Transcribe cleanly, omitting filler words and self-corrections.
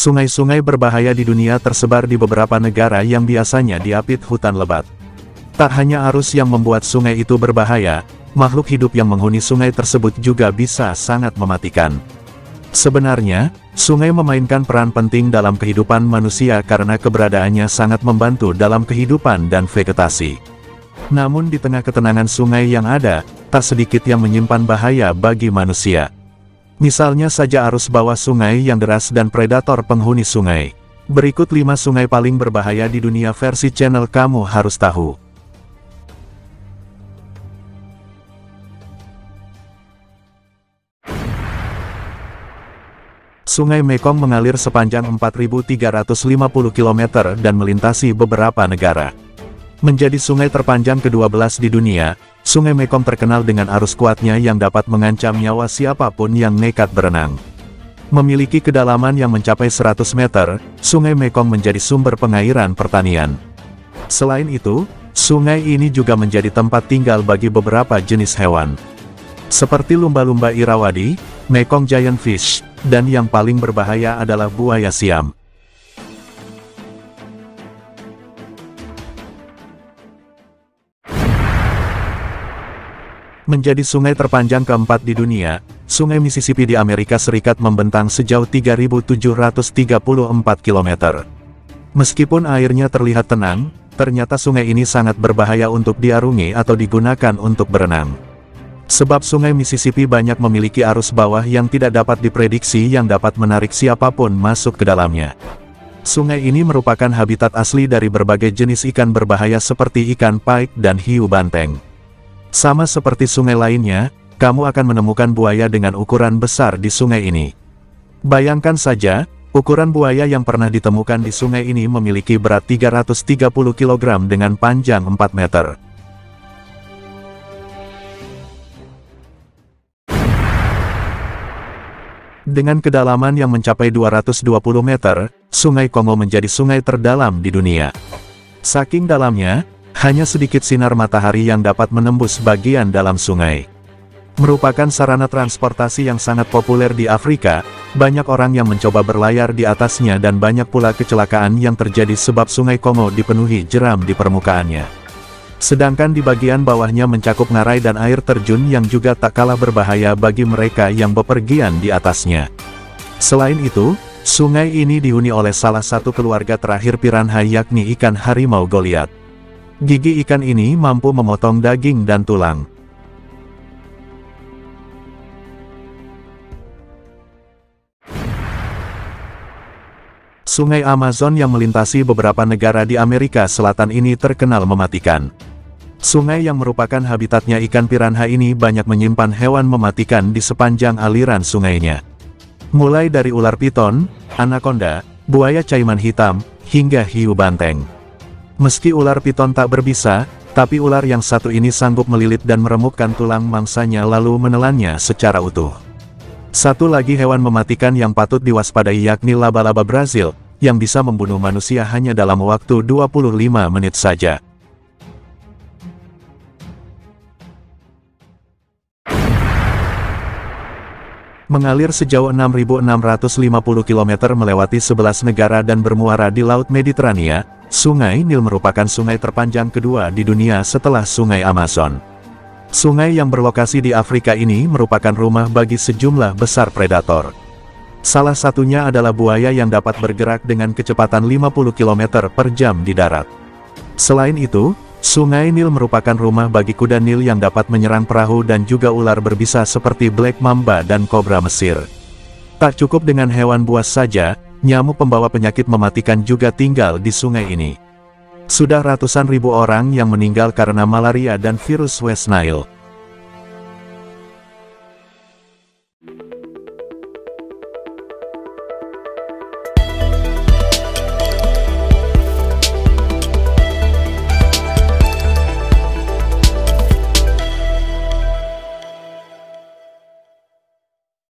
Sungai-sungai berbahaya di dunia tersebar di beberapa negara yang biasanya diapit hutan lebat. Tak hanya arus yang membuat sungai itu berbahaya, makhluk hidup yang menghuni sungai tersebut juga bisa sangat mematikan. Sebenarnya, sungai memainkan peran penting dalam kehidupan manusia karena keberadaannya sangat membantu dalam kehidupan dan vegetasi. Namun di tengah ketenangan sungai yang ada, tak sedikit yang menyimpan bahaya bagi manusia. Misalnya saja arus bawah sungai yang deras dan predator penghuni sungai. Berikut 5 sungai paling berbahaya di dunia versi channel Kamu Harus Tahu. Sungai Mekong mengalir sepanjang 4.350 km dan melintasi beberapa negara. Menjadi sungai terpanjang ke-12 di dunia, Sungai Mekong terkenal dengan arus kuatnya yang dapat mengancam nyawa siapapun yang nekat berenang. Memiliki kedalaman yang mencapai 100 meter, Sungai Mekong menjadi sumber pengairan pertanian. Selain itu, sungai ini juga menjadi tempat tinggal bagi beberapa jenis hewan. Seperti lumba-lumba Irrawaddy, Mekong Giant Fish, dan yang paling berbahaya adalah buaya Siam. Menjadi sungai terpanjang keempat di dunia, Sungai Mississippi di Amerika Serikat membentang sejauh 3.734 km. Meskipun airnya terlihat tenang, ternyata sungai ini sangat berbahaya untuk diarungi atau digunakan untuk berenang. Sebab Sungai Mississippi banyak memiliki arus bawah yang tidak dapat diprediksi yang dapat menarik siapapun masuk ke dalamnya. Sungai ini merupakan habitat asli dari berbagai jenis ikan berbahaya seperti ikan pike dan hiu banteng. Sama seperti sungai lainnya, kamu akan menemukan buaya dengan ukuran besar di sungai ini. Bayangkan saja, ukuran buaya yang pernah ditemukan di sungai ini memiliki berat 330 kg dengan panjang 4 meter. Dengan kedalaman yang mencapai 220 meter, Sungai Kongo menjadi sungai terdalam di dunia. Saking dalamnya, hanya sedikit sinar matahari yang dapat menembus bagian dalam sungai. Merupakan sarana transportasi yang sangat populer di Afrika, banyak orang yang mencoba berlayar di atasnya dan banyak pula kecelakaan yang terjadi sebab Sungai Kongo dipenuhi jeram di permukaannya. Sedangkan di bagian bawahnya mencakup ngarai dan air terjun yang juga tak kalah berbahaya bagi mereka yang bepergian di atasnya. Selain itu, sungai ini dihuni oleh salah satu keluarga terakhir piranha yakni ikan harimau Goliath. Gigi ikan ini mampu memotong daging dan tulang. Sungai Amazon yang melintasi beberapa negara di Amerika Selatan ini terkenal mematikan. Sungai yang merupakan habitatnya ikan piranha ini banyak menyimpan hewan mematikan di sepanjang aliran sungainya. Mulai dari ular piton, anaconda, buaya caiman hitam, hingga hiu banteng. Meski ular piton tak berbisa, tapi ular yang satu ini sanggup melilit dan meremukkan tulang mangsanya lalu menelannya secara utuh. Satu lagi hewan mematikan yang patut diwaspadai yakni laba-laba Brazil, yang bisa membunuh manusia hanya dalam waktu 25 menit saja. Mengalir sejauh 6.650 km melewati 11 negara dan bermuara di Laut Mediterania, Sungai Nil merupakan sungai terpanjang kedua di dunia setelah Sungai Amazon. Sungai yang berlokasi di Afrika ini merupakan rumah bagi sejumlah besar predator. Salah satunya adalah buaya yang dapat bergerak dengan kecepatan 50 km per jam di darat. Selain itu, Sungai Nil merupakan rumah bagi kuda Nil yang dapat menyerang perahu dan juga ular berbisa seperti black mamba dan kobra Mesir. Tak cukup dengan hewan buas saja, nyamuk pembawa penyakit mematikan juga tinggal di sungai ini. Sudah ratusan ribu orang yang meninggal karena malaria dan virus West Nile.